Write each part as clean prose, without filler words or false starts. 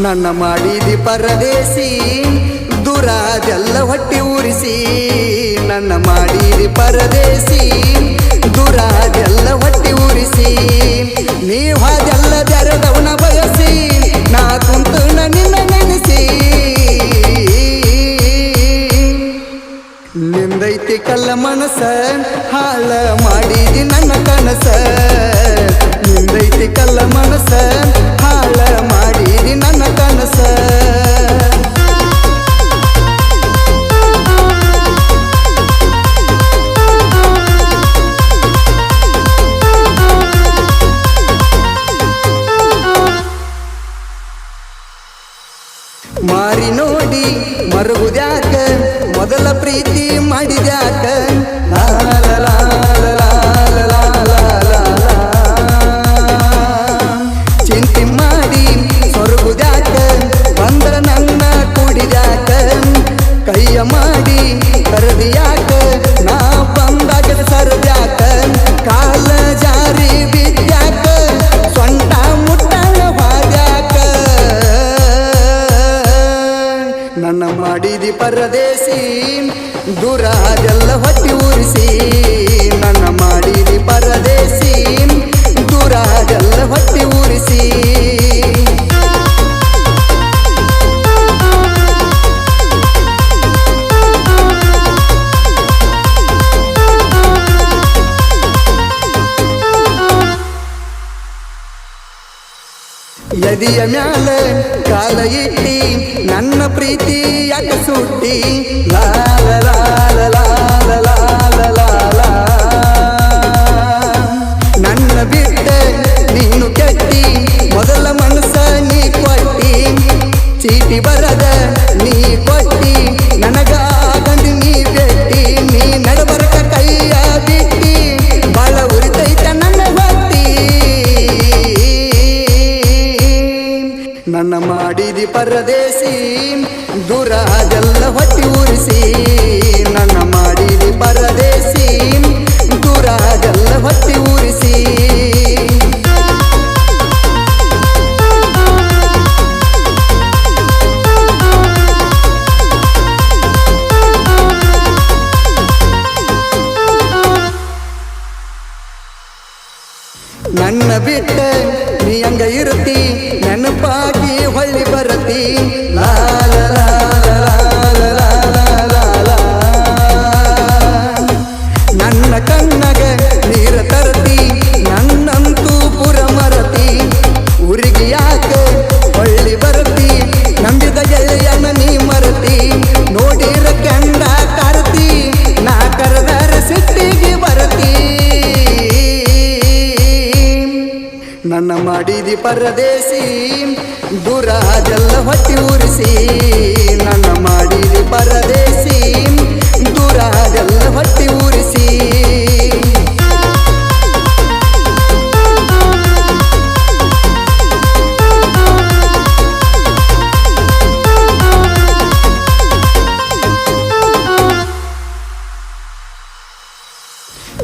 ನನ್ನ ಮಾಡಿದಿ ಪರದೇಸಿ ದುರಾದೆಲ್ಲ ಹೊಟ್ಟಿ ಉರಿಸಿ ನನ್ನ ಮಾಡಿದಿ ಪರದೇಸಿ ದುರಾದೆಲ್ಲ ಹೊಟ್ಟಿ ಉರಿಸಿ ನೀವಾದೆಲ್ಲ ಬೆರೆದವನ ಬಯಸಿ ನಾ ಕುಂತು ನಿನ್ನ ನೆನೆಸಿ ನಿಂದೈತಿ ಕಲ್ಲ ಮನಸ ಹಾಳ ಮಾಡಿದಿ ನನ್ನ ಕನಸ ನಿಂದೈತಿ ಕಲ್ಲ ಮನಸ ಹಾಳ ಮಾಡಿದಿ ನನ್ನ ಕನಸ ಮಾರಿ ನೋಡಿ ಮರುಗುದ್ಯಾಕ ಮೊದಲ ಪ್ರೀತಿ ಮಾಡಿದ್ಯಾಕ ಚಿಂತೆ ಮಾಡಿ ಸೊರಗುದ್ಯಾಕ ಬಂದ್ರ ನನ್ನ ಕುಡಿದ್ಯಾಕ ಕೈಯ ಮಾಡಿ ಕರೆದಿಯಾಕ ನಾ ಬಂದಾಗ ಸರದ್ಯಾಕ ಕಾಲ ಜಾರಿ ಬಿದ್ಯಾಕ ಸೊಂಟ ಮುಟ್ಟಣ ಹಾದ್ಯಾಕ ನನ್ನ ಮಾಡಿದಿ ಪರದೇಸಿ ದುರಾದೆಲ್ಲ ಹೊಟ್ಟಿ ಉರಿಸಿ ನನ್ನ ಮಾಡಿದಿ ಪರದೇಸಿ ದುರಾದೆಲ್ಲ ಹೊಟ್ಟಿ ಉರಿಸಿ ಎದಿಯ ಮ್ಯಾಲ ಕಾಲ ಇಟ್ಟಿ ನನ್ನ ಪ್ರೀತಿ ಯಾಕ ಸುಟ್ಟಿ ಲಾಲ ಲಾಲ ಲಾಲ ಲಾಲ ಲಾಲ ನನ್ನ ಬಿಟ್ಟ ನೀನು ಕೆಟ್ಟಿ ಮೊದಲ ಮನಸ್ಸ ನೀ ಕೊಟ್ಟಿ ಚೀಟಿ ಬರದ ನೀ ಕೊಟ್ಟಿ ನನಗಾಗಂದು ನೀ ಬೆಟ್ಟಿ ನೀ ನಡಬರಕ ಕೈಯ ಬಿಟ್ಟಿ ಬಾಳ ಉರಿತೈತ ನನ್ನ ಹೊಟ್ಟಿ ನನ್ನ ಮಾಡಿದಿ ಪರದೇಸಿ ದುರಾದೆಲ್ಲ ಹೊಟ್ಟಿ ಉರಿಸಿ ನನ್ನ ಮಾಡಿದಿ ಪರದೇಸಿ ದುರಾದೆಲ್ಲ ಹೊಟ್ಟಿ ಉರಿಸಿ ನನ್ನ ಬಿಟ್ಟ ನೀ ಹಂಗ ಇರುತ್ತಿ ನೆನಪಾಗಿ ಹೊಳ್ಳಿ ಬರತಿ ಲಾಲ ಲಾಲ ಲಾಲ ಲಾಲ ಲಾಲ ನನ್ನ ಕಣ್ಣಗ ನೀರ ತರತಿ ನನ್ನಂತೂ ಪುರ ಮರತಿ ಊರಿಗೆ ಯಾಕ ಹೊಳ್ಳಿ ಬರತಿ ನಂಬಿದ ಗೆಳೆಯನ ನೀ ಮರತಿ ನೋಡಿರ ಕೆಂಡ ಕರತಿ ನಾ ಕರೆದರ ಸಿಟ್ಟಿಗೆ ಬರತಿ ನನ್ನ ಮಾಡಿದಿ ಪರದೇಸಿ ದುರಾದೆಲ್ಲ ಹೊಟ್ಟಿ ಉರಿಸಿ ನನ್ನ ಮಾಡಿದಿ ಪರದೇಸಿ ದುರಾದೆಲ್ಲ ಹೊಟ್ಟಿ ಉರಿಸಿ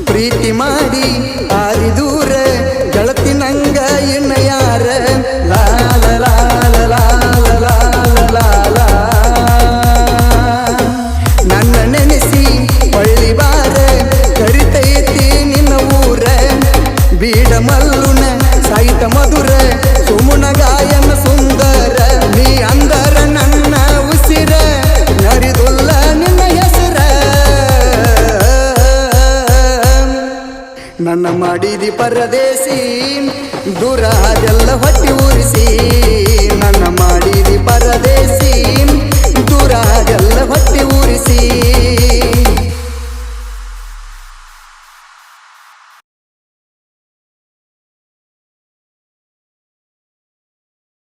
ಪ್ರೀತಿ ಮಾಡಿ ಆದಿ ದೂರ ಗೆಳತಿ ನಂಗ ಇನ್ನ ಯಾರ ಲಾಲ ಲಾಲ ಲಾಲ ಲಾಲ ಲಾಲ ನನ್ನ ನೆನೆಸಿ ಹೊಳ್ಳಿ ಬಾರ ಕರಿತೈತಿ ನಿನ್ನ ಊರ ಬೀಡ ಮಲ್ಲುನ ಸಾಹಿತ್ಯ ಮಧುರ ಸುಮುನ ಗಾಯನ ಸುಂದರ ನೀ ಅಂದರ ನನ್ನ ಉಸಿರ ನರಿದುಲ್ಲ ನಿನ್ನ ಹೆಸರ ನನ್ನ ಮಾಡಿದಿ ಪರದೇಸಿ ದುರಾದೆಲ್ಲ ಹೊಟ್ಟಿ ಉರಿಸಿ ನನ್ನ ಮಾಡಿದಿ ಪರದೇಸಿ ದುರಾದೆಲ್ಲ